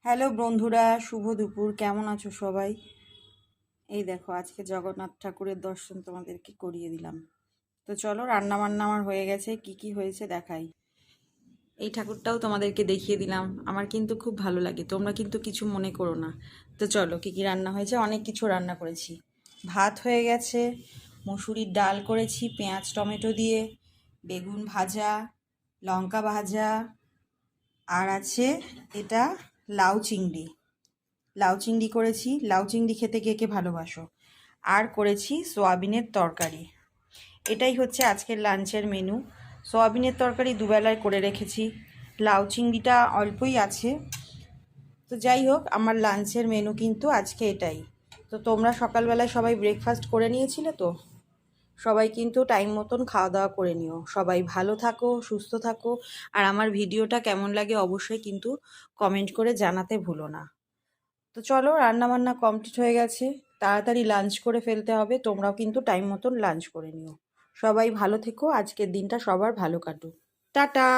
Hello বন্ধুরা, শুভ দুপুর। কেমন আছো সবাই? এই দেখো, আজকে জগন্নাথ ঠাকুরের দর্শন তোমাদেরকে করিয়ে দিলাম। তো চলো, রান্না বান্না আমার হয়ে গেছে। কি কি হয়েছে দেখাই। এই ঠাকুরটাও তোমাদেরকে দেখিয়ে দিলাম। আমার কিন্তু খুব ভালো লাগে, তোমরা কিন্তু কিছু মনে করো না। তো চলো, কি কি রান্না হয়েছে। অনেক কিছু রান্না করেছি। ভাত হয়ে গেছে, মসুরির ডাল করেছি পেঁয়াজ টমেটো দিয়ে, বেগুন ভাজা, লঙ্কা ভাজা, আর আছে এটা লাউ চিংড়ি। লাউ চিংড়ি করেছি। লাউ চিংড়ি খেতে কে কে ভালোবাসো। আর করেছি সোয়াবিনের তরকারি। এটাই হচ্ছে আজকের লাঞ্চের মেনু। সোয়াবিনের তরকারি দুবেলায় করে রেখেছি, লাউ চিংড়িটা অল্পই আছে। তো যাই হোক, আমার লাঞ্চের মেনু কিন্তু আজকে এটাই। তো তোমরা সকালবেলায় সবাই ব্রেকফাস্ট করে নিয়েছিলে তো? সবাই কিন্তু টাইম মতন খাওয়া দাওয়া করে নিও। সবাই ভালো থাকো, সুস্থ থাকো। আর আমার ভিডিওটা কেমন লাগে অবশ্যই কিন্তু কমেন্ট করে জানাতে ভুলো না। তো চলো, রান্না বান্না কমপ্লিট হয়ে গেছে। তাড়াতাড়ি লাঞ্চ করে ফেলতে হবে। তোমরাও কিন্তু টাইম মতন লাঞ্চ করে নিও। সবাই ভালো থেকো। আজকের দিনটা সবার ভালো কাটুক। টাটা।